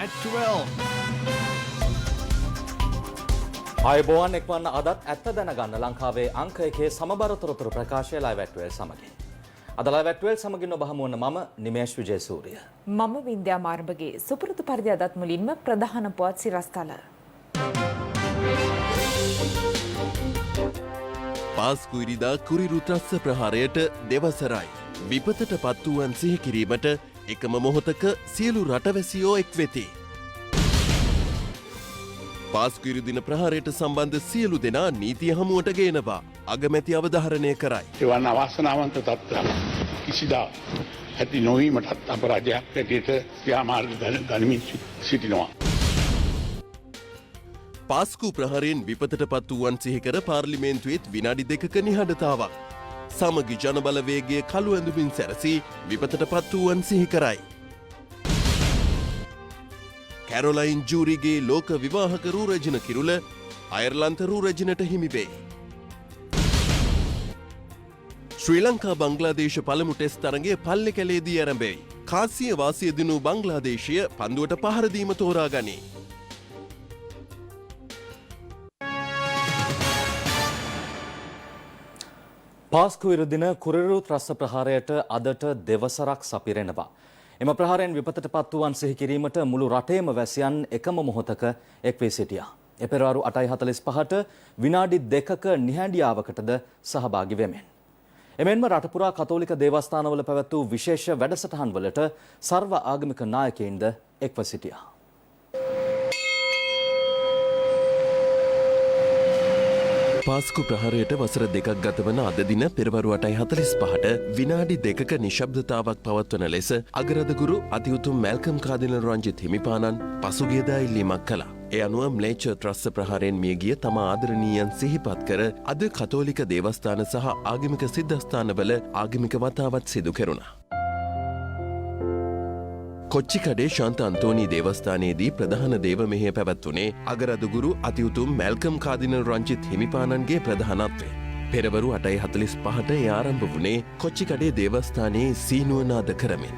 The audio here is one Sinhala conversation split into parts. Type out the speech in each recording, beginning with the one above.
at 12. ආයුබෝවන් එක්වන්න අදත් ඇත්ත දැනගන්න ලංකාවේ අංක එකේ සමබර තොරතුරු ප්‍රකාශය ලයිව් ඇට් 12 සමගින්. අද ලයිව් ඇට් 12 සමගින් ඔබ හමු වන මම නිමේෂ් විජේසූරිය. මම වින්ද්‍යා මාර්බගේ සුපුරුදු පරිදි අදත් මුලින්ම ප්‍රධාන පුවත් සිරස්තල. පාස්කු ඉරිදා කුරිරු ත්‍රස්ස ප්‍රහාරයට දෙවසරයි. විපතට පත් වූවන් සිහි කිරීමට එකම මොහොතක සියලු රටවැසියෝ එක් වෙති. පාස්කු ඉරිදින ප්‍රහාරයට සම්බන්ධ සියලු දෙනා නීතිය හමුවට ගේනවා. අගමැති අවධාරණය කරයි. එවන් අවාසනාවන්ත තත්ත්වයක් කිසිදා ඇති නොවීමටත් අප රජයක් හැටියට ක්‍රියාමාර්ග ගනිමින් සිටිනවා. පාස්කු ප්‍රහාරයෙන් විපතට පත් වූවන් සිහිකර පාර්ලිමේන්තුවේත් විනාඩි 2ක නිහඬතාවක්. සමගි ජනබලවේගයේ කළු ඇඳුමින් සැරසී විපතට පත් වූවන් සිහිකරයි. කැරොලයින් ජූරිගේ ලෝක විවාහක රූරජන කිරුල අයර්ලන්ත රූරජනට හිමිවේ. ශ්‍රී ලංකා බංග්ලාදේශ පළමු ටෙස්ට් තරගය පල්ලෙ කැලේදී ආරම්භයි. කාසිය වාසිය දිනු බංග්ලාදේශය පන්දුවට පහර දීම තෝරා ගනී. පාස්කු ඉරුදින කුරිරු ත්‍රස්ස ප්‍රහාරයට අදට දෙවසරක් සපිරෙනවා. එම ප්‍රහාරයෙන් විපතට පත් වූවන් සිහි කිරීමට මුළු රටේම වැසියන් එකම මොහොතක එක් වී සිටියා. පෙබරවාරි 8:45ට විනාඩි 2ක නිහඬියාවකටද සහභාගී වෙමින්. එමෙන්ම රට පුරා කතෝලික දේවස්ථානවල පැවැත් වූ විශේෂ වැඩසටහන්වලට සර්ව ආගමික නායකයින්ද එක්ව සිටියා. පාස්කු ප්‍රහාරයට වසර 2ක් ගතවන අද දින පෙරවරු 8:45ට විනාඩි 2ක නිශ්ශබ්දතාවක් පවත්වන ලෙස අගරදගුරු අතිඋතුම් මැල්කම් කාදිනල් රංජිත් හිමිපාණන් පසුගියදා ඉල්ලීමක් කළා. ඒ අනුව ම්ලේච්ඡ ත්‍රස්ස ප්‍රහාරයෙන් මියගිය තම ආදරණීයන් සිහිපත් කර අද කතෝලික දේවස්ථාන සහ ආගමික සිද්ධස්ථානවල ආගමික වතාවත් සිදු කෙරුණා. කොච්චිකඩේ ශාන්ත අන්තෝනී දේවස්ථානයේදී ප්‍රධාන දේව මෙහෙය පැවැත්වුණේ අගරදුගුරු අතිඋතුම් මැල්කම් කාදිනල් රංජිත් හිමිපාණන්ගේ ප්‍රධානත්වය. පෙරවරු 8:45ට ආරම්භ වුණේ කොච්චිකඩේ දේවස්ථානයේ සීනුව නාද කරමින්.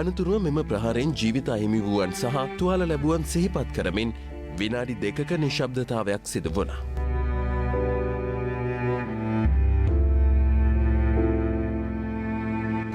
අනතුරුව මෙම ප්‍රහාරයෙන් ජීවිත අහිමි වූවන් සහ තුවාල ලැබුවන් සිහිපත් කරමින් විනාඩි 2ක නිශ්ශබ්දතාවයක් සිදු වුණා.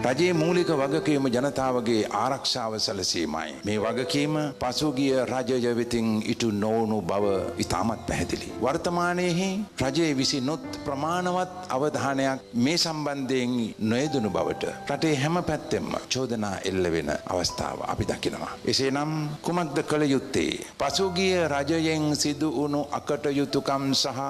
රජයේ මූලික වගකීම ජනතාවගේ ආරක්ෂාව සැලසීමයි. මේ වගකීම පසුගිය රජය වෙතින් ඉටු නොවුණු බව ඉතාමත් පැහැදිලි. වර්තමානයේ රජයේ විසිනුත් ප්‍රමාණවත් අවධානයක් මේ සම්බන්ධයෙන් නොයදුණු බවට රටේ හැම පැත්තෙම චෝදනා එල්ල වෙන අවස්ථාව අපි දකිනවා. එසේනම් කුමක්ද කළ යුත්තේ? පසුගිය රජයෙන් සිදු වුණු අකටයුතුකම් සහ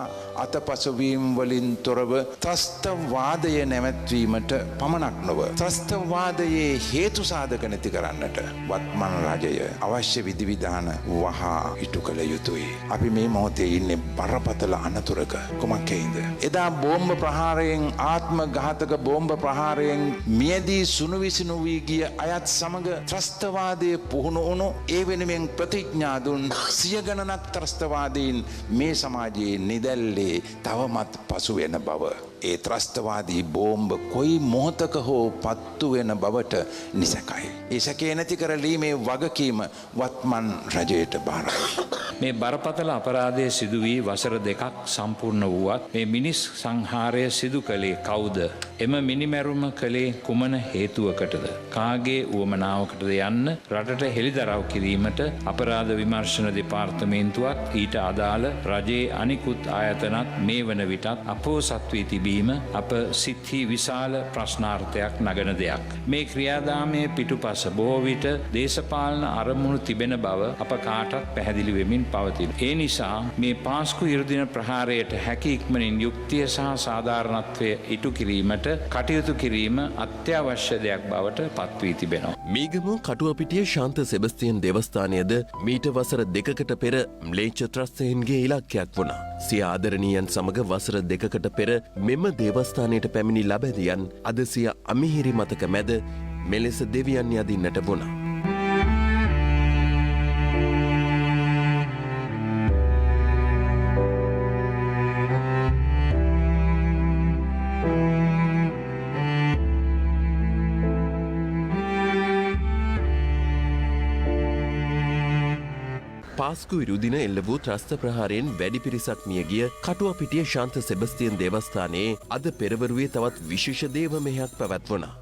අතපසුවීම් වලින් තොරව ත්‍රස්තවාදය නැවැත්වීමට පමණක් නොව ත්‍රස්තවාදයේ හේතු සාධක නැති කරන්නට වත්මන් රජය අවශ්‍ය විධිවිධාන වහා ඉටු කළ යුතුයි. අපි මේ මොහොතේ ඉන්නේ බරපතල අනතුරක. කුමක් හේින්ද? එදා බෝම්බ ප්‍රහාරයෙන් ආත්ම ඝාතක බෝම්බ ප්‍රහාරයෙන් මියදී සුණු විසුණු වී ගිය අයත් සමග ත්‍රස්තවාදයේ පුහුණු වුණු ඒ වෙනුවෙන් ප්‍රතිඥා දුන් සිය ගණනක් ත්‍රස්තවාදීන් මේ සමාජයේ නිදැල්ලේ තවමත් පසු වෙන බව. ඒ ත්‍රස්තවාදී බෝම්බ කොයි මොහොතක හෝ පත්තු වෙන බවට නිසැකයි. ඒ සැකේ නැති කරලීමේ වගකීම වත්මන් රජයට බාරයි. මේ බරපතල අපරාධය සිදු වී වසර 2ක් සම්පූර්ණ වුවත් මේ මිනිස් සංහාරය සිදු කළේ කවුද? එම මිනිමැරුම කළේ කුමන හේතුවකටද? කාගේ උවමනාවකටද යන්න රටට හෙළිදරව් කිරීමට අපරාධ විමර්ශන දෙපාර්තමේන්තුවත් ඊට අදාළ රජයේ අනිකුත් ආයතනත් මේ වන විටත් අපෝසත් වී තිබීම අප සිත්හි විශාල ප්‍රශ්නාර්ථයක් නගන දෙයක්. මේ ක්‍රියාදාමයේ පිටුපස බොහෝ විට දේශපාලන අරමුණු තිබෙන බව අප කාටත් පැහැදිලි වෙමින් පවතින. ඒ නිසා මේ පාස්කු ඉරුදින ප්‍රහාරයට හැකි ඉක්මනින් යුක්තිය සහ සාධාරණත්වය ඉටු කිරීමට කටයුතු කිරීම අත්‍යවශ්‍ය දෙයක් බවට පත් වී තිබෙනවා. මීගම කටුවපිටිය ශාන්ත සෙබස්තියන් දේවස්ථානයද මීට වසර 2කට පෙර ම්ලේච්ඡ ත්‍රස්තයන්ගේ ඉලක්කයක් වුණා. සිය ආදරණීයන් සමග වසර 2කට පෙර මෙම දේවස්ථානයට පැමිණි ලබැදියන් අද සිය අමිහිරි මතක මැද මෙලෙස දෙවියන් යදින්නට වුණා. පාස්කු ඉරුදින එල්ල වූ ත්‍රස්ත ප්‍රහාරයෙන් වැඩි පිරිසක් මියගිය කටුවපිටිය ශාන්ත සෙබස්තියන් දේවස්ථානයේ අද පෙරවරුවේ තවත් විශේෂ දේව මෙහෙයක් පැවැත්වුණා.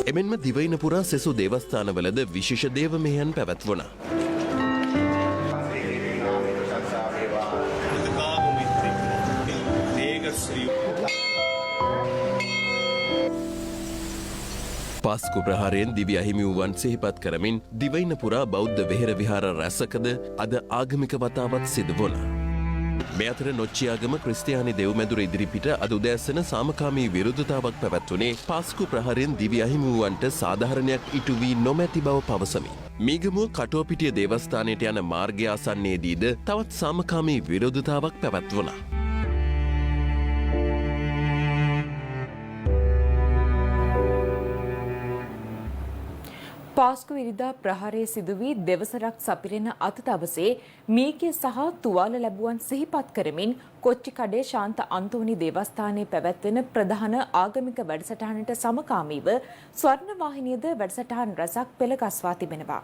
එමෙන්ම දිවයින පුරා සෙසු දේවස්ථානවලද විශේෂ දේව මෙහෙයන් පැවැත්වුණා. පාස්කු ප්‍රහාරයෙන් දිවි අහිමි වූවන් සිහිපත් කරමින් දිවයින පුරා බෞද්ධ වෙහෙර විහාර රැසකද අද ආගමික වතාවත් සිදු වුණා. මේ අතර නොච්චියාගම ක්‍රිස්තියානි දෙව්මැදුර ඉදිරිපිට අද උදෑසන සාමකාමී විරුද්ධතාවක් පැවැත්වුණේ පාස්කු ප්‍රහාරයෙන් දිවි අහිමි වූවන්ට සාධාරණයක් ඉටු වී නොමැති බව පවසමි. මීගමුව කටුවපිටිය දේවස්ථානයට යන මාර්ගය ආසන්නයේදීද තවත් සාමකාමී විරෝධතාවක් පැවැත්වුණා. පාස්කු ඉරිදා ප්‍රහාරයේ සිදු වී දෙවසරක් සපිරෙන අත දවසේ මීගේ සහ තුවාල ලැබුවන් සිහිපත් කරමින් කොච්චිකඩේ ශාන්ත අන්තෝනි දේවස්ථානයේ පැවැත්වෙන ප්‍රධාන ආගමික වැඩසටහනට සමකාමීව ස්වර්ණවාහිනියද වැඩසටහන් රැසක් පෙළගස්වා තිබෙනවා.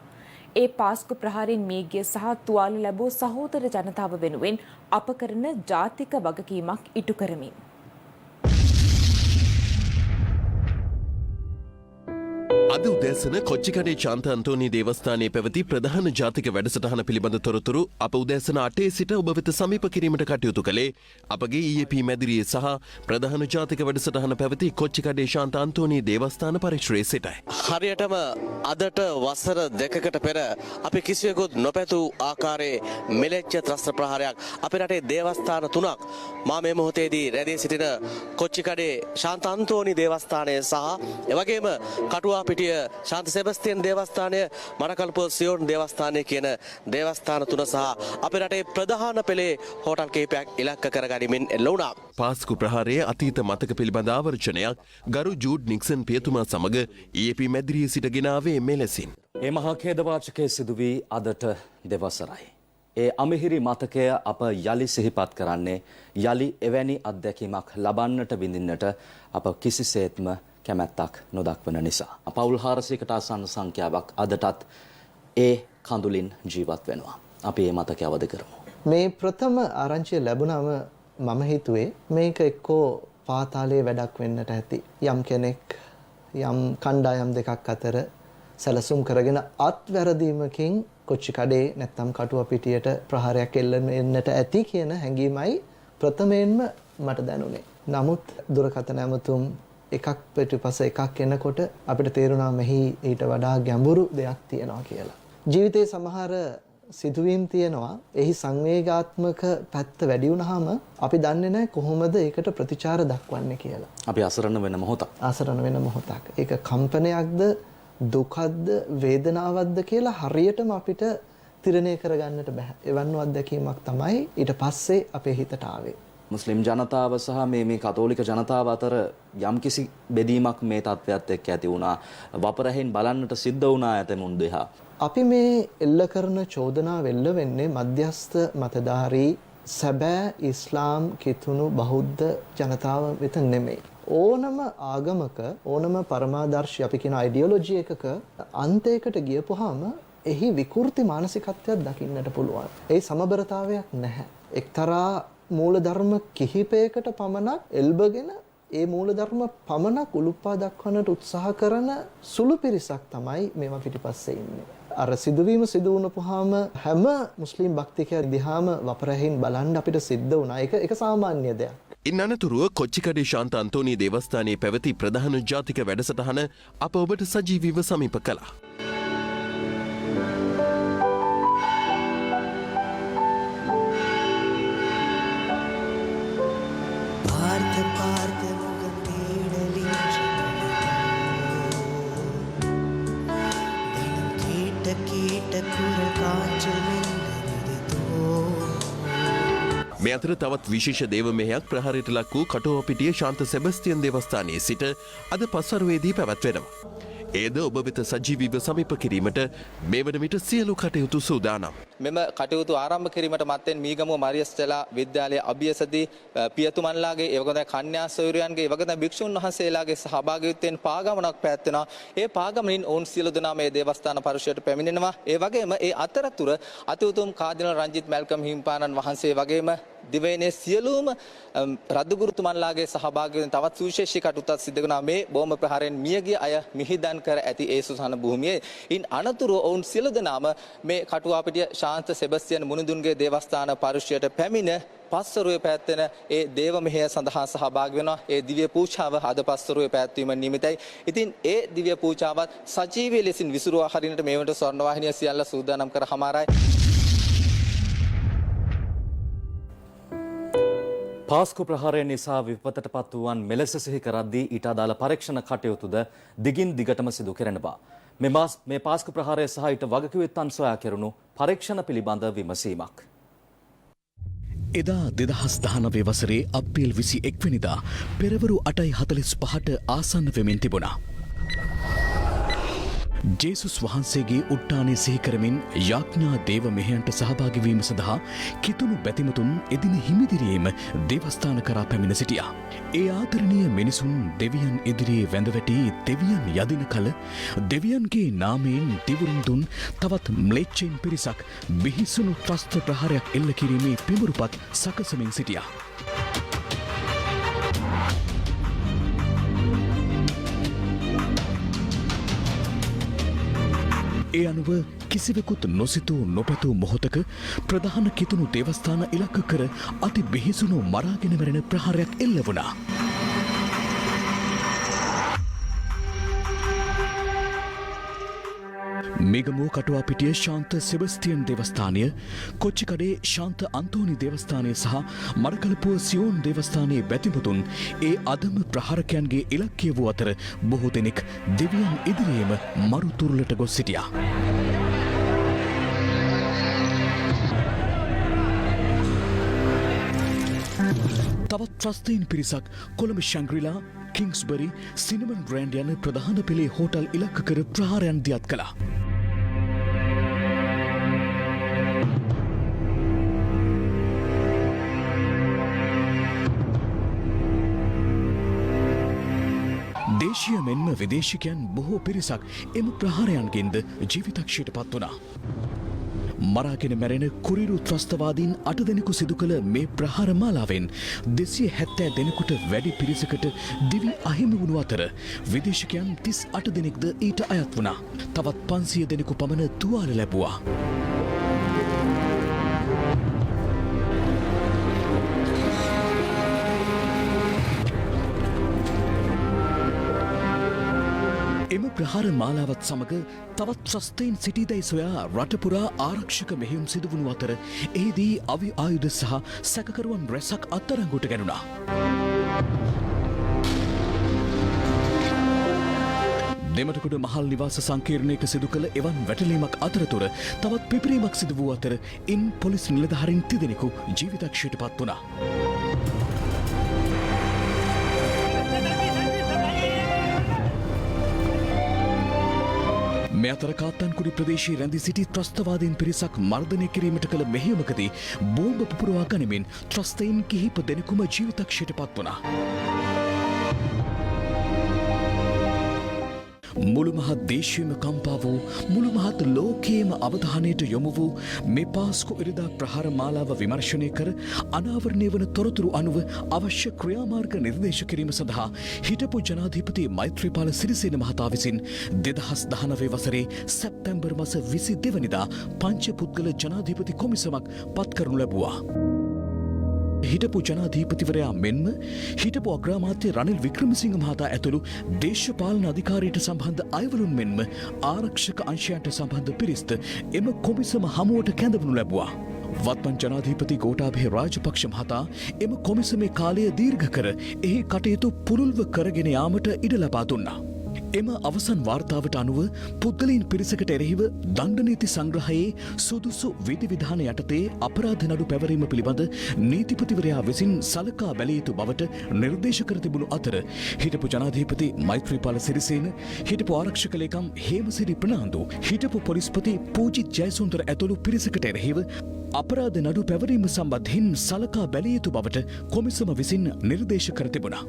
ඒ පාස්කු ප්‍රහාරයෙන් මීගේ සහ තුවාල ලැබූ සහෝදර ජනතාව වෙනුවෙන් අප කරන ජාතික වගකීමක් ඉටු කරමින්. අද උදෑසන කොච්චිකඩේ ශාන්ත අන්තෝනි දේවස්ථානයේ පැවති ප්‍රධාන ජාතික වැඩසටහන පිළිබඳ තොරතුරු අප උදෑසන 8 සිට ඔබ වෙත සමීප කිරීමට කටයුතු කළේ අපගේ EAP මැදිරියේ සහ ප්‍රධාන ජාතික වැඩසටහන පැවති කොච්චිකඩේ ශාන්ත අන්තෝනි දේවස්ථාන පරිශ්‍රයේ සිටයි. හරියටම අදට වසර දෙකකට පෙර අපි කිසිවෙකුත් නොපැතු ආකාරයේ මෙලෙච්ච ත්‍රස්ත ප්‍රහාරයක් අපේ රටේ දේවස්ථාන 3ක් මා මේ මොහොතේදී රැඳී සිටින කොච්චිකඩේ ශාන්ත අන්තෝනි දේවස්ථානය සහ එවැගේම කටුවාපිටිය ශාන්ත සෙබස්තියන් දේවස්ථානය මඩකල්පුව සියොන් දේවස්ථානය කියන දේවස්ථාන 3 සහ අපේ රටේ ප්‍රධාන පෙළේ හෝටල් කිහිපයක් ඉලක්ක කරගනිමින් එල්ල වුණා. පාස්කු ප්‍රහාරයේ අතීත මතක පිළිබඳ ආවර්ජනයක් ගරු ජූඩ් නික්සන් පියතුමා සමග EAP මැදිරියේ සිටගෙන ආවේ මෙලෙසින්. ඒ මහා ඛේදවාචකය සිදු වී අදට දෙවසරයි. ඒ අමිහිරි මතකය අප යලි සිහිපත් කරන්නේ යලි එවැනි අත්දැකීමක් ලබන්නට විඳින්නට අප කිසිසේත්ම කැමැත්තක් නොදක්වන නිසා. පවුල් 400කට ආසන්න සංඛ්‍යාවක් අදටත් ඒ කඳුලින් ජීවත් වෙනවා. අපි මේ මතකය අවදි කරමු. මේ ප්‍රථම ආරංචිය ලැබුණම මම හිතුවේ මේක එක්කෝ පාතාලයේ වැඩක් වෙන්නට ඇති. යම් කෙනෙක් යම් කණ්ඩායම් දෙකක් අතර සැලසුම් කරගෙන අත්වැරදීමකින් කොච්චිකඩේ නැත්නම් කටුවපිටියට ප්‍රහාරයක් එල්ලෙන්නට ඇති කියන හැඟීමයි ප්‍රථමයෙන්ම මට දැනුනේ. නමුත් දුරකථන ඇමතුම් එකක් පිටිපස්ස එකක් එනකොට අපිට තේරුණා මෙහි ඊට වඩා ගැඹුරු දෙයක් තියෙනවා කියලා. ජීවිතේ සමහර සිදුවීම් තියෙනවා. එහි සංවේගාත්මක පැත්ත වැඩි වුණාම අපි දන්නේ නැහැ කොහොමද ඒකට ප්‍රතිචාර දක්වන්නේ කියලා. අපි අසරණ වෙන මොහොතක්. අසරණ වෙන මොහොතක්. ඒක කම්පනයක්ද දුකක්ද වේදනාවක්ද කියලා හරියටම අපිට තිරණය කරගන්නට බෑ. එවන් අත්දැකීමක් තමයි ඊට පස්සේ අපේ හිතට ආවේ. මුස්ලිම් ජනතාව සහ මේ කතෝලික ජනතාව අතර යම්කිසි බෙදීමක් මේ තත්ත්වයට එක්ක ඇති වුණා. වපරැහින් බලන්නට සිද්ධ වුණා ඇතමුන් දෙහා. අපි මේ එල්ල කරන චෝදනාව එල්ල වෙන්නේ මධ්‍යස්ථ මතධාරී සැබෑ ඉස්ලාම් කිතුණු බෞද්ධ ජනතාව වෙත නෙමෙයි. ඕනම ආගමක ඕනම පරමාදර්ශී අපි කියන අයිඩියොලොජි එකක අන්තයකට ගියපුවාම එහි විකෘති මානසිකත්වයක් දකින්නට පුළුවන්. ඒ සමබරතාවයක් නැහැ. එක්තරා මූලධර්ම කිහිපයකට පමණක් එල්බගෙන ඒ මූලධර්ම පමණක් උලුප්පා දක්වන්නට උත්සාහ කරන සුළු පිරිසක් තමයි මේවා පිටිපස්සේ ඉන්නේ. අර සිදුවීම සිදු වුණපුවාම හැම මුස්ලිම් භක්තිකයෙක් දිහාම වපරැහින් බලන්න අපිට සිද්ධ වුණා. ඒක සාමාන්‍ය දෙයක්. ඉන් අනතුරුව කොච්චිකඩේ ශාන්ත අන්තෝනි දේවස්ථානයේ පැවති ප්‍රධාන ජාතික වැඩසටහන අප ඔබට සජීවීව සමීප කළා. මේ අතර තවත් විශේෂ දේව මෙහෙයක් ප්‍රහාරයට ලක් වූ කටුවපිටිය ශාන්ත සෙබස්තියන් දේවස්ථානයේ සිට අද පස්වරුවේදී පැවැත්වෙනවා. ඒද ඔබ වෙත සජීවීව සමීප කිරීමට මේ වන විට සියලු කටයුතු සූදානම්. මෙම කටයුතු ආරම්භ කිරීමට මත්තෙන් මීගමුව මරියස්තලා විද්‍යාලයේ අභියසදී පියතුමන්ලාගේ ඒ වගේම කන්‍යා සොයුරියන්ගේ ඒ වගේම භික්ෂුන් වහන්සේලාගේ සහභාගීත්වයෙන් පාගමනක් පැවැත්වෙනවා. ඒ පාගමනින් ඔවුන් සියලු දෙනා මේ දේවස්ථාන පරිශ්‍රයට පැමිණෙනවා. ඒ වගේම ඒ අතරතුර අතිඋතුම් කාදිනල් රංජිත් මැල්කම් හිමිපාණන් වහන්සේ වගේම දිවයිනේ සියලුම රද්දුගුරුතුමන්ලාගේ සහභාගීත්වයෙන් තවත් සුවිශේෂී කටයුත්තක් සිදු වෙනවා. මේ බෝම්බ ප්‍රහාරයෙන් මියගිය අය මිහිදන් කර ඇති ඒ සුසාන භූමියේ ඉන් අනතුරු ඔවුන් සියලු දෙනාම මේ කටුවාපිටිය ශාන්ත සෙබස්තියන් මුනිදුන්ගේ දේවස්ථාන පරිශ්‍රයට පැමිණ පස්වරුවේ පැවැත්වෙන ඒ දේව මෙහෙය සඳහා සහභාගී වෙනවා. ඒ දිව්‍ය පූජාව අද පස්වරුවේ පැවැත්වීම නිමිතයි. ඉතින් ඒ දිව්‍ය පූජාවත් සජීවී ලෙසින් විසුරුවා හරිනට මේ වන්ට ස්වර්ණවාහිනිය සියල්ල සූදානම් කර හමාරයි. පාස්කු ප්‍රහාරය නිසා විපතට පත් වූවන් මෙලෙස සිහි කරද්දී ඊට අදාළ පරීක්ෂණ කටයුතුද දිගින් දිගටම සිදු කෙරෙනවා. මේ පාස්කු ප්‍රහාරය සහ ඊට වගකිවයුත්තන් සොයා කෙරුණු පරීක්ෂණ පිළිබඳ විමසීමක්. එදා 2019 වසරේ අප්‍රේල් 21 වෙනිදා පෙරවරු 8:45ට ආසන්න වෙමින් තිබුණා. ජේසුස් වහන්සේගේ උට්ටානය සිහි කරමින් යාඥා දේව මෙහෙයන්ට සහභාගී වීම සඳහා කිතුණු බැතිමතුන් එදින හිමිදිරියේම දේවස්ථාන කරා පැමිණ සිටියා. ඒ ආදරණීය මිනිසුන් දෙවියන් ඉදිරියේ වැඳ වැටි දෙවියන් යදින කල දෙවියන්ගේ නාමයෙන් තිවුරුම් දුන් තවත් ම්ලේච්ඡයින් පිරිසක් බිහිසුණු ත්‍රස්ත ප්‍රහාරයක් එල්ල කිරීමේ පිඹුරුපත් සකසමින් සිටියා. ඒ අනුව කිසිවෙකුත් නොසිතූ නොපැතූ මොහොතක ප්‍රධාන කිතුණු දේවස්ථාන ඉලක්ක කර අති බිහිසුණු මරාගෙන මැරෙන ප්‍රහාරයක් එල්ල වුණා. මිගමුව කටුවාපිටිය ශාන්ත සෙබස්තියන් දේවස්ථානය, කොච්චිකඩේ ශාන්ත අන්තෝනි දේවස්ථානය සහ මරකලපුව සියෝන් දේවස්ථානයේ බැතිමතුන් ඒ අදම ප්‍රහාරකයන්ගේ ඉලක්කය වූ අතර බොහෝ දෙනෙක් දෙවියන් ඉදිරියේම මරු තුරුලට ගොස් සිටියා. තවත් ත්‍රස්තයින් පිරිසක් කොළඹ ශැංග්‍රීලා, කිංස්බරි, සිනමන් ග්‍රෑන්ඩ් යන ප්‍රධාන පෙළේ හෝටල් ඉලක්ක කර ප්‍රහාරයන් දියත් කළා. දේශීය මෙන්ම විදේශිකයන් බොහෝ පිරිසක් එම ප්‍රහාරයන්ගෙන්ද ජීවිතක්ෂයට පත් වුණා. මරාගෙන මැරෙන කුරිරු ත්‍රස්තවාදීන් 8 දෙනෙකු සිදු කළ මේ ප්‍රහාර මාලාවෙන් 270 දෙනෙකුට වැඩි පිරිසකට දිවි අහිමි වුණු අතර විදේශිකයන් 38 දෙනෙක්ද ඊට අයත් වුණා. තවත් 500 දෙනෙකු පමණ තුවාල ලැබුවා. එම ප්‍රහාර මාලාවත් සමග තවත් ත්‍රස්තයින් සිටිදැයි සොයා රටපුරා ආරක්ෂක මෙහෙයුම් සිදුවුණු අතර එහිදී අවි ආයුධ සහ සැකකරුවන් රැසක් අත්අඩංගුවට ගැනුණා. දෙමටකුඩ මහල් නිවාස සංකීර්ණයක සිදු කළ එවන් වැටලීමක් අතරතුර තවත් පිපිරීමක් සිදු වූ අතර ඉන් පොලිස් නිලධාරීන් 30 දෙනෙකු ජීවිතක්ෂයට පත් වුණා. මේ අතර කාත්තන්කුඩි ප්‍රදේශයේ රැඳී සිටි ත්‍රස්තවාදීන් පිරිසක් මර්ධනය කිරීමට කළ මෙහෙයුමකදී බෝම්බ පුපුරවා ගනිමින් ත්‍රස්තයින් කිහිප දෙනෙකුම ජීවිතක්ෂයට පත් වුණා. මුළු මහත් දේශයම කම්පා වූ මුළු මහත් ලෝකයේම අවධානයට යොමු වූ මේ පාස්කු ඉරිදා ප්‍රහාර මාලාව විමර්ශනය කර අනාවරණය වන තොරතුරු අනුව අවශ්‍ය ක්‍රියාමාර්ග නිර්දේශ කිරීම සඳහා හිටපු ජනාධිපති මෛත්‍රීපාල සිරිසේන මහතා විසින් 2019 වසරේ සැප්තැම්බර් මාස 22 වෙනිදා පංච පුද්ගල ජනාධිපති කොමිසමක් පත් කරනු ලැබුවා. හිටපු ජනාධීපතිවරයා මෙන්ම හිටපු අග්‍රාමාත්‍ය රනිල් වික්‍රමසිංහ මහතා ඇතුළු දේශපාලන අධිකාරියට සම්බන්ධ අයවලුන් මෙන්ම ආරක්ෂක අංශයන්ට සම්බන්ධ පිරිස්ත එම කොමිසම හමුවට කැඳවනු ලැබුවා. වත්මන් ජනාධීපති ගෝඨාභය රාජපක්ෂ මහතා එම කොමිසමේ කාලය දීර්ඝ කර එහි කටයුතු පුළුල්ව කරගෙන යාමට ඉඩ ලබා දුන්නා. එම අවසන් වාර්තාවට අනුව පුද්ගලයන් පිරිසකට එරෙහිව දණ්ඩනීති සංග්‍රහයේ සුදුසු විධිවිධාන යටතේ අපරාධ නඩු පැවරීම පිළිබඳ නීතිපතිවරයා විසින් සලකා බැලිය යුතු බවට නිර්දේශ කර තිබුණු අතර හිටපු ජනාධිපති මෛත්‍රීපාල සිරිසේන, හිටපු ආරක්ෂක ලේකම් හේමසිරි ප්‍රනාන්දු, හිටපු පොලිස්පති පූජිත් ජයසුන්දර ඇතුළු පිරිසකට එරෙහිව අපරාධ නඩු පැවරීම සම්බන්ධයෙන් සලකා බැලිය යුතු බවට කොමිසම විසින් නිර්දේශ කර තිබුණා.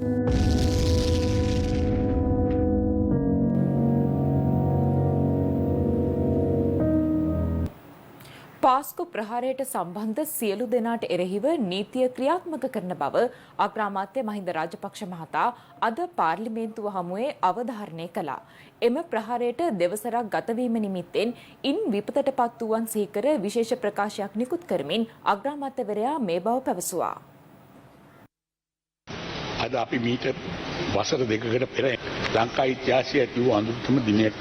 පාස්කු ප්‍රහාරයට සම්බන්ධ සියලු දෙනාට එරෙහිව නීතිය ක්‍රියාත්මක කරන බව අග්‍රාමාත්‍ය මහින්ද රාජපක්ෂ මහතා අද පාර්ලිමේන්තුව හමුවේ අවධාරණය කළා. එම ප්‍රහාරයට දෙවසරක් ගතවීම නිමිත්තෙන් ඉන් විපතට පත් වූවන් සිහිකර විශේෂ ප්‍රකාශයක් නිකුත් කරමින් අග්‍රාමාත්‍යවරයා මේ බව පැවසුවා. අද අපි මීට වසර දෙකකට පෙර ලංකා ඉතිහාසයේ ඇති වූ අඳුරතම දිනයක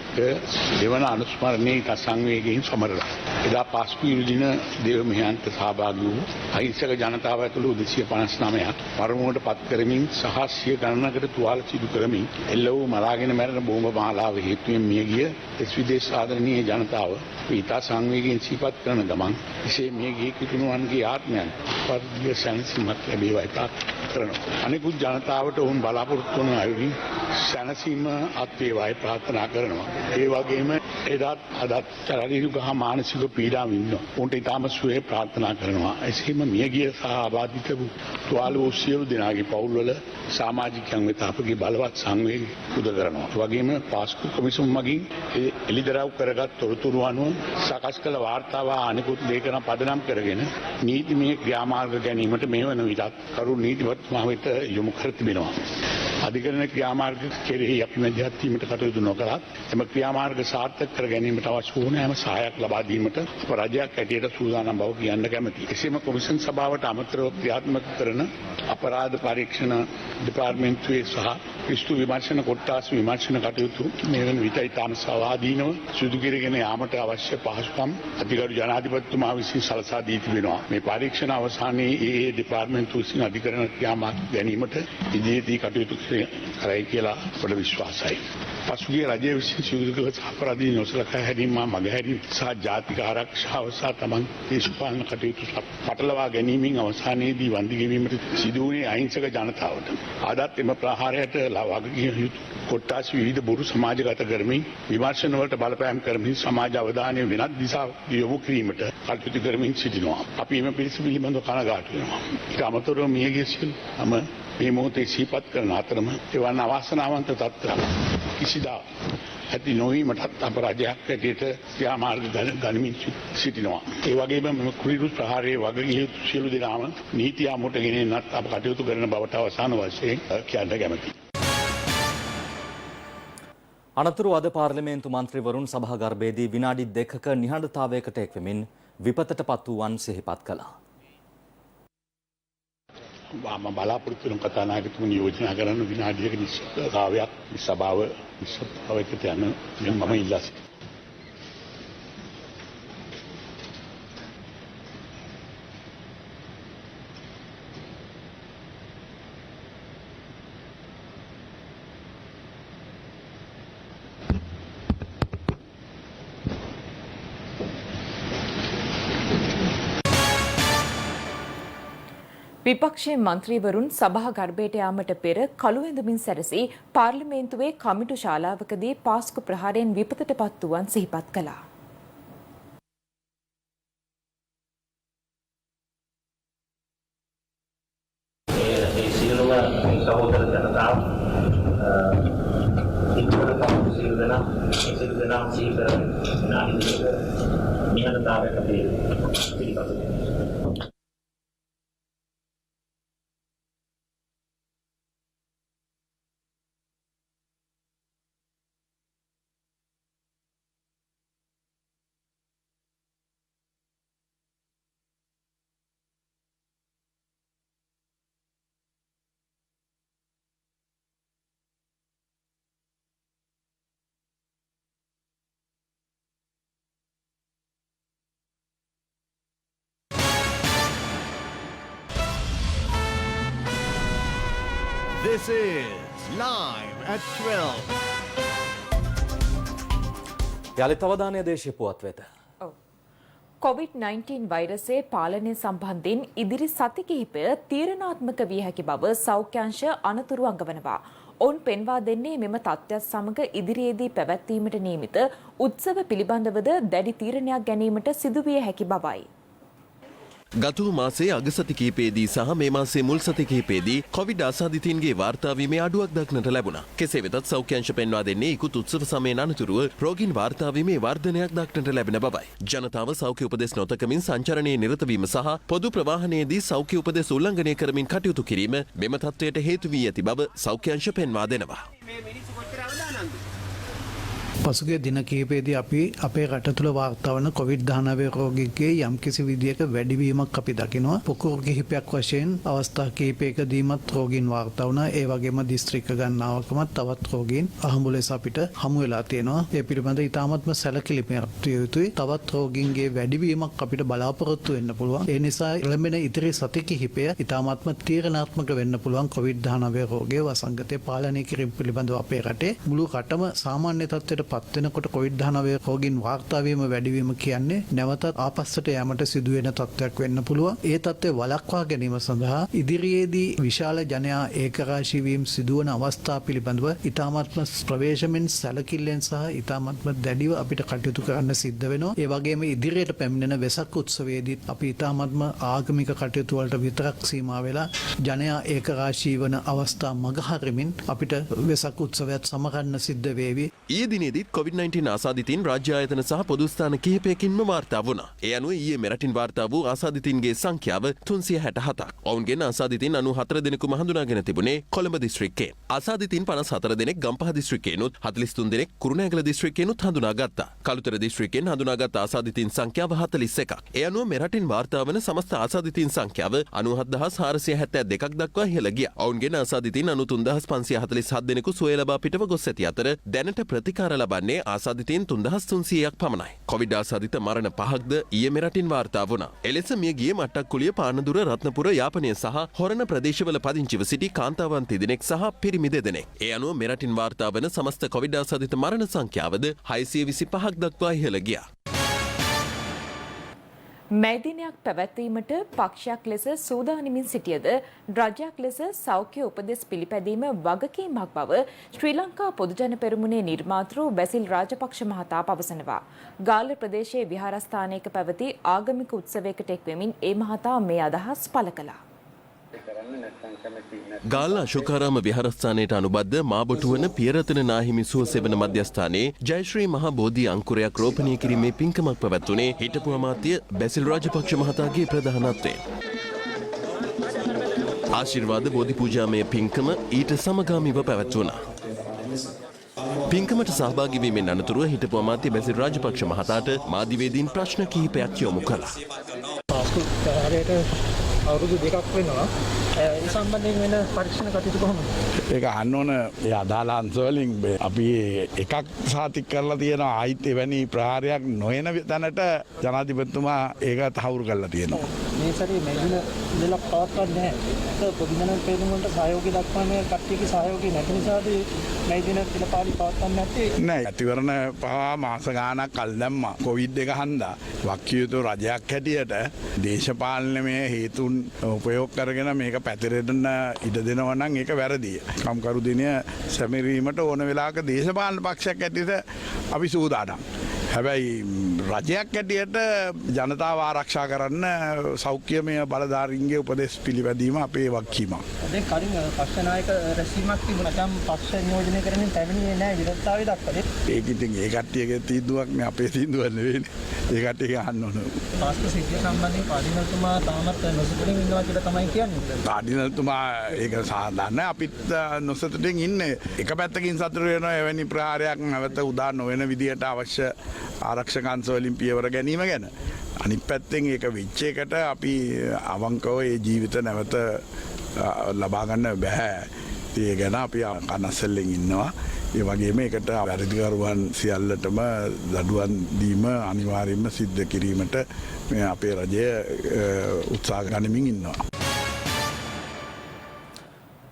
දෙවන අනුස්මරණයේ ඉතා සංවේගයෙන් සමරලා. එදා පාස්කු දින දේව මෙහෙයන්ට සහභාගී වූ අහිංසක ජනතාව ඇතුළු 259ක් මරණයට පත් කරමින් සහ සිය ගණනකට තුවාල සිදු කරමින් එල්ල වූ මරාගෙන මැරෙන බෝම්බ මාලාව හේතුවෙන් මිය ගිය දෙස් විදේශ ආදරණීය ජනතාව ඉතා සංවේගයෙන් සිහිපත් කරන ගමන් එසේ මිය ගිය කිතුණුවන්ගේ ආත්මයන් පරිදි සැනසීමක් ලැබේවා කරනවා. අනෙකුත් ජනතාවට ඔවුන් බලාපොරොත්තු වන අයුරින් සැනසීම අත් වේවායි ප්‍රාර්ථනා කරනවා. ඒ වගේම එදාත් අදත් ශාරීරික හා මානසික පීඩා විඳිනවා. උන්ට ඊටම සුවය ප්‍රාර්ථනා කරනවා. එසේම මියගිය සහ ආබාධිත වූ තුවාල වූ සියලු දෙනාගේ පවුල්වල සමාජිකයන් වෙත අපගේ බලවත් සංවේගය පුද කරනවා. ඒ වගේම පාස්කු කොමිසම මගින් එළිදරව් කරගත් තොරතුරු අනුව සකස් කළ වාර්තාව අනිකුත් ලේඛන පදනම් කරගෙන නීතිමය ක්‍රියාමාර්ග ගැනීමට මේ වන විටත් කරු නීතිපතිතුමා වෙත යොමු කර තිබෙනවා. අධිකරණ ක්‍රියාමාර්ග කෙරෙහි අපි මැදිහත් වීමට කටයුතු නොකළත් එම ක්‍රියාමාර්ග සාර්ථක කර ගැනීමට අවශ්‍ය ඕනෑම සහායක් ලබා දීමට රජයක් ඇටියට සූදානම් බව කියන්න කැමැතියි. එසේම කොමිෂන් සභාවට අමතරව ක්‍රියාත්මක කරන අපරාධ පරීක්ෂණ දෙපාර්තමේන්තුවේ සහ ක්‍රිස්තු විමර්ශන කොට්ටාස විමර්ශන කටයුතු මේ වන විට ඉතාම සවාදීනව සිදු කරගෙන යාමට අවශ්‍ය පහසුකම් අධිකරු ජනාධිපතිතුමා විසින් සලසා දී තිබෙනවා. මේ පරීක්ෂණ අවසානයේ ඒ දෙපාර්තමේන්තුව විසින් අධිකරණ ක්‍රියාමාර්ග ගැනීමට ඉදිරියේදී කටයුතු කරයි කියලා අපට විශ්වාසයි. පසුගිය රජය විසින් සිදු කළ අපරාධී නොසලකා හැරීම මගහැරීම සහ ජාතික ආරක්ෂාව සහ තමන් දේශපාලන කටයුතු පටලවා ගැනීමෙන් අවසානයේදී වන්දි ගෙවීමට සිදු වුණේ අහිංසක ජනතාවට. අදත් එම ප්‍රහාරයට වගකිය යුතු කොට්ටාස් විවිධ බොරු සමාජගත කරමින් විමර්ශන වලට බලපෑම් කරමින් සමාජ අවධානය වෙනත් දිශාවකට යොමු කිරීමට කටයුතු කරමින් සිටිනවා. අපි එම පිරිස පිළිබඳව කනගාටු වෙනවා. ඊට අමතරව මියගිය සියලුම මේ මොහොතේ සිහිපත් කරන අතරම එවන් අවාසනාවන්ත තත්ත්වයක් කිසිදා ඇති නොවීමටත් අප රජයක් ඇටියට ක්‍රියාමාර්ග ගනිමින් සිටිනවා. ඒ වගේම මෙම කුරිරු ප්‍රහාරයේ වගකිය යුතු සියලු දෙනාම නීතිය අමුට ගෙනෙන්නත් අප කටයුතු කරන බවට අවසාන වශයෙන් කියන්න කැමැතියි. අනතුරු අද පාර්ලිමේන්තු මන්ත්‍රීවරුන් සභාගර්භයේදී විනාඩි 2ක නිහඬතාවයකට එක්වෙමින් විපතට පත් වූවන් සිහිපත් කළා. බලාපොරොත්තු වෙන කතානායකතුමනි යෝජනා කරන විනාඩියක නිශ්ශබ්දතාවයක් සභාව නිශ්ශබ්දතාවයකට යන මම ඉල්ලා සිටිනවා. විපක්ෂයේ මන්ත්‍රීවරුන් සභාගර්භයට යාමට පෙර කළු ඇඳුමින් සැරසී පාර්ලිමේන්තුවේ කමිටු ශාලාවකදී පාස්කු ප්‍රහාරයෙන් විපතට පත් වූවන් සිහිපත් කළා. සහෝදර ජනතාව සියලු දෙනා සිහි කරමින් විනාඩි 2ක නිහඬතාවයකදී පිළිපද වෙනවා. This is Live at 12. යාලිත් අවධානය දේශීය පුවත් වෙත. COVID-19 වෛරසයේ පාලනය සම්බන්ධයෙන් ඉදිරි සති කිහිපය තීරණාත්මක විය හැකි බව සෞඛ්‍ය අංශ අනතුරු අඟවනවා. ඔවුන් පෙන්වා දෙන්නේ මෙම තත්ත්වයත් සමග ඉදිරියේදී පැවැත්වීමට නියමිත උත්සව පිළිබඳවද දැඩි තීරණයක් ගැනීමට සිදුවිය හැකි බවයි. ගත වූ මාසයේ අග සති කිහිපයේදී සහ මේ මාසයේ මුල් සති කිහිපයේදී කොවිඩ් ආසාදිතයින්ගේ වාර්තා වීමේ අඩුවක් දක්නට ලැබුණා. කෙසේ වෙතත් සෞඛ්‍ය අංශ පෙන්වා දෙන්නේ ඉක්ුත් උත්සව සමයෙන් අනතුරුව රෝගීන් වාර්තා වීමේ වර්ධනයක් දක්නට ලැබෙන බවයි. ජනතාව සෞඛ්‍ය උපදෙස් නොතකමින් සංචරණයේ නිරත වීම සහ පොදු ප්‍රවාහනයේදී සෞඛ්‍ය උපදෙස් උල්ලංඝනය කරමින් කටයුතු කිරීම මෙම තත්ත්වයට හේතු වී ඇති බව සෞඛ්‍ය අංශ පෙන්වා දෙනවා. පසුගිය දින කිහිපයේදී අපි අපේ රට තුළ වාර්තා වන COVID-19 රෝගීන්ගේ යම්කිසි විදියක වැඩිවීමක් අපි දකිනවා. පොකුරු කිහිපයක් වශයෙන් අවස්ථා කිහිපයකදීමත් රෝගීන් වාර්තා වුණා. ඒ වගේම දිස්ත්‍රික්ක ගණනාවකමත් තවත් රෝගීන් අහඹු ලෙස අපිට හමු වෙලා තියෙනවා. ඒ පිළිබඳ ඉතාමත්ම සැලකිලිමත් විය යුතුයි. තවත් රෝගීන්ගේ වැඩිවීමක් අපිට බලාපොරොත්තු වෙන්න පුළුවන්. ඒ නිසා ලැබෙන ඉදිරි සති කිහිපය ඉතාමත්ම තීරණාත්මක වෙන්න පුළුවන් COVID-19 රෝගයේ වසංගතය පාලනය කිරීම පිළිබඳව අපේ රටේ මුළු රටම සාමාන්‍ය තත්ත්වයට පත් වෙනකොට COVID-19 රෝගීන් වාර්තා වීම වැඩිවීම කියන්නේ නැවතත් ආපස්සට යෑමට සිදුවෙන තත්ත්වයක් වෙන්න පුළුවන්. ඒ තත්ත්වය වළක්වා ගැනීම සඳහා ඉදිරියේදී විශාල ජනයා ඒකරාශී වීම සිදුවන අවස්ථා පිළිබඳව ඉතාමත්ම ප්‍රවේශමෙන් සැලකිල්ලෙන් සහ ඉතාමත්ම දැඩිව අපිට කටයුතු කරන්න සිද්ධ වෙනවා. ඒ වගේම ඉදිරියට පැමිණෙන වෙසක් උත්සවයේදීත් අපි ඉතාමත්ම ආගමික කටයුතු වලට විතරක් සීමා වෙලා ජනයා ඒකරාශී වන අවස්ථා මගහරිමින් අපිට වෙසක් උත්සවයත් සමරන්න සිද්ධ වේවි. ඊයේ දිනේදීත් COVID-19 ආසාදිතයින් රාජ්‍ය ආයතන සහ පොදු ස්ථාන කිහිපයකින්ම වාර්තා වුණා. ඒ අනුව ඊයේ මෙරටින් වාර්තා වූ ආසාදිතයින්ගේ සංඛ්‍යාව 367ක්. ඔවුන්ගෙන් ආසාදිතයින් 94 දෙනෙකුම හඳුනාගෙන තිබුණේ කොළඹ දිස්ත්‍රික්කයෙන්. ආසාදිතයින් 54 දෙනෙක් ගම්පහ දිස්ත්‍රික්කයෙන්ුත් 43 දෙනෙක් කුරුණෑගල දිස්ත්‍රික්කයෙන්ුත් හඳුනාගත්තා. කළුතර දිස්ත්‍රික්කයෙන් හඳුනාගත් ආසාදිතයින් සංඛ්‍යාව 41ක්. ඒ අනුව මෙරටින් වාර්තා වන සමස්ත ආසාදිතයින් සංඛ්‍යාව 97472ක් දක්වා ඉහළ ගියා. ඔවුන්ගෙන් ආසාදිතයින් 93547 දෙනෙකු සුවය ලබා පිටව ගොස් ඇති අතර දැනට ප්‍රතිකාර ලබන්නේ ආසාදිතයින් 3300ක් පමණයි. කොවිඩ් ආසාදිත මරණ 5ක්ද ඊයේ මෙරටින් වාර්තා වුණා. එලෙස මිය ගියේ මට්ටක්කුලිය, පානදුර, රත්නපුර, යාපනය සහ හොරණ ප්‍රදේශවල පදිංචිව සිටි කාන්තාවන් 3 දෙනෙක් සහ පිරිමි 2 දෙනෙක්. ඒ අනුව මෙරටින් වාර්තා වන සමස්ත කොවිඩ් ආසාදිත මරණ සංඛ්‍යාවද 625ක් දක්වා ඉහළ ගියා. මැදිනයක් පැවැත්වීමට පක්ෂයක් ලෙස සූදානමින් සිටියද රජයක් ලෙස සෞඛ්‍ය උපදෙස් පිළිපැදීම වගකීමක් බව ශ්‍රී ලංකා පොදුජන පෙරමුණේ නිර්මාතෘ බැසිල් රාජපක්ෂ මහතා පවසනවා. ගාල්ල ප්‍රදේශයේ විහාරස්ථානයක පැවති ආගමික උත්සවයකට එක්වෙමින් ඒ මහතා මේ අදහස් පළ කළා. ගාල්ල අශෝකාරාම විහාරස්ථානයට අනුබද්ධ මාබොටු වන පියරතන නාහිමි සුවසෙවන මධ්‍යස්ථානයේ ජයශ්‍රී මහා බෝධි අංකුරයක් රෝපණය කිරීමේ පින්කමක් පැවැත්වුණේ හිටපු අමාත්‍ය බැසිල් රාජපක්ෂ මහතාගේ ප්‍රධානත්වයෙන්. ආශිර්වාද බෝධි පූජාමය පින්කම ඊට සමගාමීව පැවැත්වුණා. පින්කමට සහභාගී වීමෙන් අනතුරුව හිටපු අමාත්‍ය බැසිල් රාජපක්ෂ මහතාට මාධ්‍යවේදීන් ප්‍රශ්න කිහිපයක් යොමු කළා. අවුරුදු 2ක් වෙනවා. ඒ සම්බන්ධයෙන් වෙන පරීක්ෂණ කටයුතු කොහොමද? ඒක අහන්න ඕන ඒ අදාළ අංශ වලින් අපි එකක් සාතික කරලා තියෙනවා. ආයිත් එවැනි ප්‍රහාරයක් නොයන තැනට ජනාධිපතිතුමා ඒක තහවුරු කරලා තියෙනවා. මේ සැරේ මෙදින ඉඳලා පවත්වන්නේ නැහැ. ඒක පොදුජන පෙරමුණට සහයෝගය දක්වන්නේ කට්ටියගේ සහයෝගය නැති නිසාද මේ දින පිළපාලි පවත්වන්නේ නැත්තේ? නෑ. ඇතිවරණ පවා මාස ගාණක් කල් දැම්මා. කොවිඩ් එක හන්දා වක්කියුතු රජයක් හැටියට දේශපාලනමය හේතුන් උපයෝග කරගෙන මේක පැතිරෙන්න ඉඩ දෙනවා නම් ඒක වැරදියි. කම්කරු දිනය සැමරීමට ඕන වෙලාවක දේශපාලන පක්ෂයක් ඇටියට අපි සූදානම්. හැබැයි රජයක් ඇටියට ජනතාව ආරක්ෂා කරන්න සෞඛ්‍යමය බලධාරීන්ගේ උපදෙස් පිළිපැදීම අපේ වගකීමක්. දැන් කලින් පක්ෂ නායක රැස්වීමක් තිබුණා. නම් පක්ෂ නියෝජනය කරමින් පැමිණියේ නැහැ විරෝධතාවය දක්වන්නේ. ඒක ඉතින් ඒ කට්ටියගේ තීන්දුවක් නේ අපේ තීන්දුවක් නෙවෙයි. ඒ කට්ටියගේ අහන්න ඕන. පාස්කු සිද්ධිය සම්බන්ධයෙන් කාඩිනල්තුමා තාමත් නොසිතමින් ඉන්නවා කියලා තමයි කියන්නේ. කාඩිනල්තුමා ඒක සාධාරණයි. අපිත් නොසතුටින් ඉන්නේ. එක පැත්තකින් සතුට වෙනවා එවැනි ප්‍රහාරයක් නැවත උදා නොවන විදියට අවශ්‍ය ආරක්ෂක අංශ වලින් පියවර ගැනීම ගැන. අනිත් පැත්තෙන් ඒක වෙච්ච එකට අපි අවංකව ඒ ජීවිත නැවත ලබා ගන්න බෑ. ඒ ගැන අපි කනස්සල්ලෙන් ඉන්නවා. ඒ වගේම ඒකට වැරදිකරුවන් සියල්ලටම දඩුවම් දීම අනිවාර්යයෙන්ම සිද්ධ කිරීමට මේ අපේ රජය උත්සාහ ගනිමින් ඉන්නවා.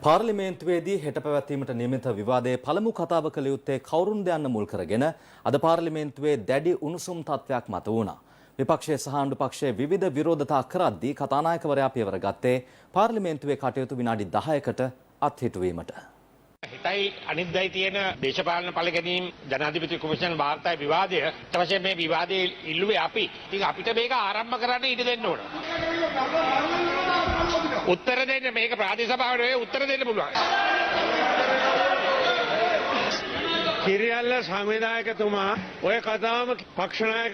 පාර්ලිමේන්තුවේදී හෙට පැවැත්වීමට නියමිත විවාදයේ පළමු කතාව කළ යුත්තේ කවුරුන්ද යන්න මුල් කරගෙන අද පාර්ලිමේන්තුවේ දැඩි උණුසුම් තත්ත්වයක් මත වුණා. විපක්ෂයේ සහ ආණ්ඩු පක්ෂයේ විවිධ විරෝධතා කරද්දී කතානායකවරයා පියවර ගත්තේ පාර්ලිමේන්තුවේ කටයුතු විනාඩි 10කට අත්හිටුවීමට. හිතයි අනිද්දයි තියෙන දේශපාලන පළ ගැනීම ජනාධිපති කොමිෂන් වාර්තාවේ විවාදය ඊට පස්සේ මේ විවාදයේ ඉල්ලුවේ අපි. ඉතින් අපිට මේක ආරම්භ කරන්න ඉඩ දෙන්න ඕන. උත්තර දෙන්න මේක ප්‍රාදේශ සභාවට නෙවෙයි උත්තර දෙන්න පුළුවන්. කිරියල්ල සංවිධායකතුමා ඔය කතාවම පක්ෂ නායක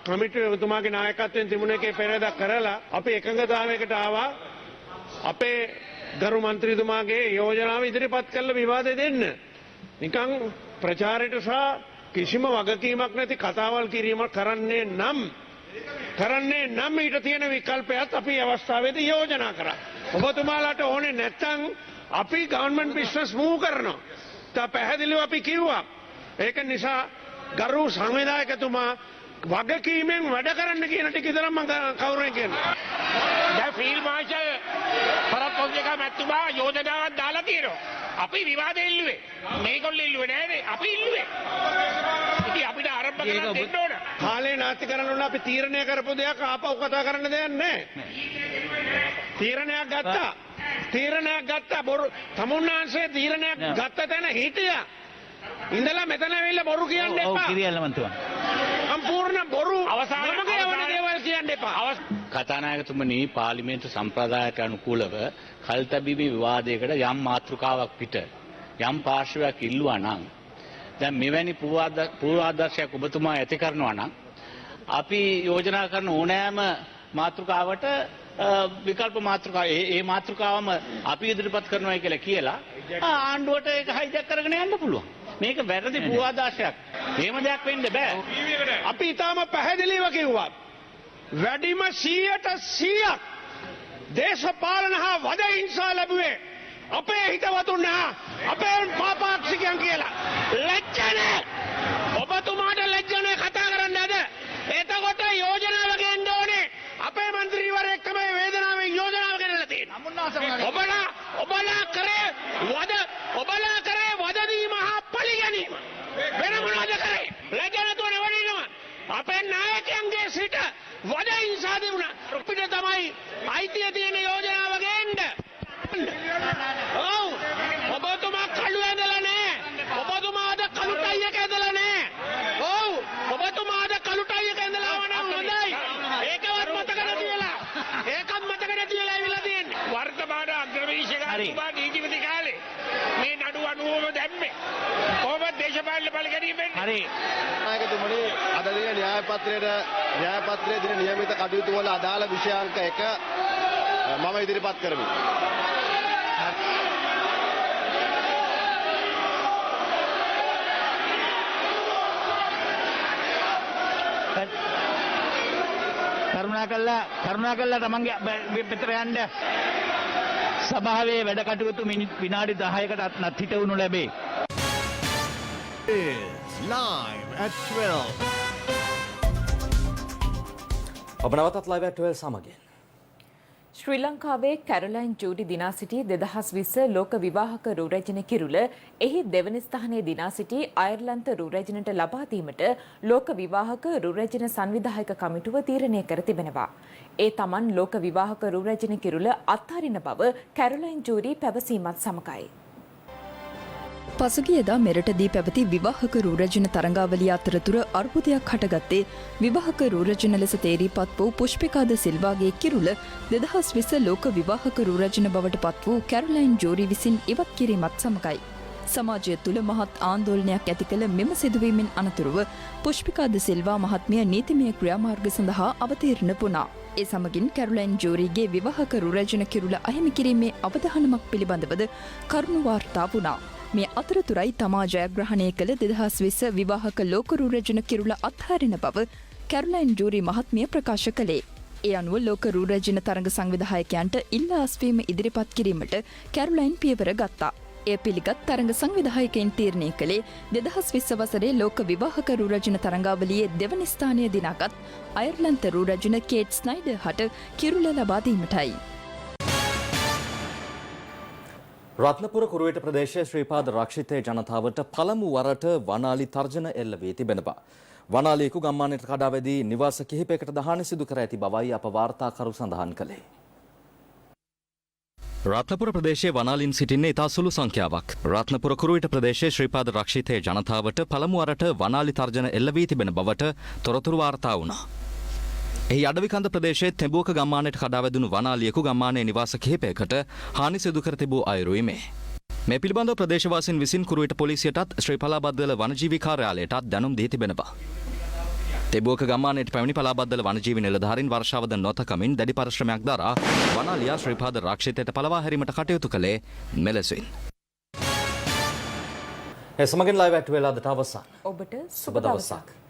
කමිටුවේතුමාගේ නායකත්වයෙන් තිබුණ එකේ පෙරදා කරලා අපි එකඟතාවයකට ආවා. අපේ ගරු මන්ත්‍රීතුමාගේ යෝජනාව ඉදිරිපත් කළ විවාදේ දෙන්න. නිකන් ප්‍රචාරයට සහ කිසිම වගකීමක් නැති කතාවල් කිරීම කරන්නේ නම් ඊට තියෙන විකල්පයත් අපි අවස්ථාවේදී යෝජනා කරා. ඔබතුමාලාට ඕනේ නැත්තම් අපි ගවර්න්මන්ට් බිස්නස් මූව් කරනවා. තා පැහැදිලිව අපි කිව්වා. ඒක නිසා ගරු සංවිධායකතුමා වගකීමෙන් වැඩ කරන්න කියන ටික විතරක් මම කවුරුන් කියන්නේ. දැන් ෆීල්ඩ් මාර්ෂල් පරප්පොන්සේක මැතිතුමා යෝජනාවක් දාලා තියෙනවා. අපි විවාදෙ ඉල්ලුවේ. මේගොල්ලෝ ඉල්ලුවේ නෑනේ. අපි ඉල්ලුවේ. ඉතින් අපිට ආරම්භ කරන්න දෙන්න ඕන. කාලේ නාස්ති කරන්න ඕන අපි තීරණය කරපු දෙයක් ආපහු කතා කරන්න දෙයක් නෑ. තීරණයක් ගත්තා බොරු තමුන්නාන්සේ තීරණයක් ගත්ත තැන හිටියා. ඉඳලා මෙතන ඇවිල්ලා බොරු කියන්න එපා. ඔව් කිරියල්ල මන්තුමා. සම්පූර්ණ බොරු අවසානයේ වන දේවල් කියන්න එපා. කතානායකතුමනි පාර්ලිමේන්තු සම්ප්‍රදායට අනුකූලව කල්තැබීමේ විවාදයකට යම් මාතෘකාවක් පිට යම් පාර්ශවයක් ඉල්ලුවා නම් දැන් මෙවැනි පූර්වාදර්ශයක් ඔබතුමා ඇති කරනවා නම් අපි යෝජනා කරන ඕනෑම මාතෘකාවට විකල්ප මාතෘකාව ඒ මාතෘකාවම අපි ඉදිරිපත් කරනවා කියලා ආණ්ඩුවට ඒක හයිජැක් කරගෙන යන්න පුළුවන්. මේක වැරදි පූර්වාදර්ශයක්. එහෙම දෙයක් වෙන්න බෑ. අපි ඊටාම පැහැදිලිව කිව්වා. වැඩිම 100% දේශපාලන හා වද හිංසා ලැබුවේ අපේ හිතවතුන් අපේ පාපාක්ෂිකයන් කියලා. ලැජ්ජනේ. ඔබතුමාට ලැජ්ජනේ කතා කරන්න ඇද? එතකොට යෝජනාව ගේන්න ඕනේ. අපේ മന്ത്രിවරයෙක් තමයි වේදනාවේ යෝජනාව ගෙනලා තියෙන්නේ. ඔබලා කරේ වද දීම හා පලි ගැනීම. වෙන මොනවද කරේ? ලැජ්ජනතුව නෙවෙයිනවා. අපේ නායකයන්ගේ සිට වද හිංසා දිනුනා. අපිට තමයි අයිතිය තියෙන යෝජනාව ගේන්න. ඔව්. ඔබතුමා කළු ඇදලා නැහැ. ඔබතුමා අද කළු ටයි එක ඇදලා නැහැ. ඔව්. ඔබතුමා අද කළු ටයි එක ඇදලා වුණා හොඳයි. ඒකවත් මතක නැතිලා. ඇවිල්ලා තියෙන්නේ. වර්තමාන අග්‍රවීශකාරතුමා නීතිපති කාලේ මේ නඩු අනුවම දැම්මේ. කොහොමද දේශපාලන බල ගැනීම වෙන්නේ? හරි. නායකතුමනි අද දින න්‍යායපත්‍රයේ දින නියමිත කටයුතු වල අදාළ විෂයාංක 1 මම ඉදිරිපත් කරමි. කරුණාකරලා තමන්ගේ පිටර යන්න. සභාවේ වැඩ කටයුතු විනාඩි 10කට අත්හිටවනු ලැබේ. Live at 12. ඔබ නවතත් live at 12 සමගින්. ශ්‍රී ලංකාවේ කැරොලයින් ජූඩි දිනා සිටි 2020 ලෝක විවාහක රු රැජින කිරුළ එහි දෙවන ස්ථානයේ දිනා සිටි අයර්ලන්ත රු රැජිනට ලබා දීමට ලෝක විවාහක රු රැජින සංවිධායක කමිටුව තීරණය කර තිබෙනවා. ඒ තමන් ලෝක විවාහක රු රැජින කිරුළ අත්හරින බව කැරොලයින් ජූඩි පැවසීමත් සමගයි. පසුගියදා මෙරටදී පැවති විවාහක රු රැජින තරඟාවලිය අතරතුර අර්බුදයක් හටගත්තේ විවාහක රු රැජින ලෙස තේරීපත් වූ පුෂ්පිකා ද සිල්වාගේ කිරුළ 2020 ලෝක විවාහක රු රැජින බවට පත් වූ කැරොලයින් ජූරි විසින් ඉවත් කිරීමත් සමගයි. සමාජය තුළ මහත් ආන්දෝලනයක් ඇති කළ මෙම සිදුවීමෙන් අනතුරුව පුෂ්පිකා ද සිල්වා මහත්මිය නීතිමය ක්‍රියාමාර්ග සඳහා අවතීර්ණ වුණා. ඒ සමගින් කැරොලයින් ජූරිගේ විවාහක රු රැජින කිරුළ අහිමි කිරීමේ අවධානමක් පිළිබඳවද කරුණු වාර්තා වුණා. මේ අතරතුරයි තමා ජයග්‍රහණය කළ 2020 විවාහක ලෝක රු රැජින කිරුළ අත්හරින බව කැරොලයින් ජූරි මහත්මිය ප්‍රකාශ කළේ. ඒ අනුව ලෝක රු රැජින තරඟ සංවිධායකයන්ට ඉල්ලා අස්වීම ඉදිරිපත් කිරීමට කැරොලයින් පියවර ගත්තා. එය පිළිගත් තරඟ සංවිධායකයින් තීරණය කළේ 2020 වසරේ ලෝක විවාහක රු රැජින තරඟාවලියේ දෙවන ස්ථානය දිනාගත් අයර්ලන්ත රු රැජින කේට් ස්නයිඩර් හට කිරුළ ලබා දීමටයි. රත්නපුර කුරුවිට ප්‍රදේශයේ ශ්‍රීපාද රක්ෂිතේ ජනතාවට පළමු වරට වනාලි තර්ජන එල්ල වී තිබෙනවා. වනාලියෙකු ගම්මානයට කඩාවැදී නිවාස කිහිපයකට දහන සිදු කර ඇති බවයි අප වාර්තාකරු සඳහන් කළේ. රත්නපුර ප්‍රදේශයේ වනාලින් සිටින්නේ ඉතා සුළු සංඛ්‍යාවක්. රත්නපුර කුරුවිට ප්‍රදේශයේ ශ්‍රීපාද රක්ෂිතේ ජනතාවට පළමු වරට වනාලි තර්ජන එල්ල වී තිබෙන බවට තොරතුරු වාර්තා වුණා. එහි අඩවිකන්ද ප්‍රදේශයේ තෙඹුවක ගම්මානයට කඩාවැදුණු වනාලියෙකු ගම්මානයේ නිවාස කිහිපයකට හානි සිදු කර තිබූ අයුරුයි මේ. මේ පිළිබඳව ප්‍රදේශවාසීන් විසින් කුරුවිට පොලිසියටත් ශ්‍රී පලාබද්දල වනජීවි කාර්යාලයටත් දැනුම් දී තිබෙනවා. තෙඹුවක ගම්මානයට පැමිණි පලාබද්දල වනජීවි නිලධාරීන් වර්ෂාවද නොතකමින් දැඩි පරිශ්‍රමයක් දරා වනාලියා ශ්‍රීපාද රක්ෂිතයට පලවා හැරීමට කටයුතු කළේ මෙලෙසින්. ඒ සමගින් ලයිව් ඇට් වෙලාවට අවසන්. ඔබට සුබ දවසක්.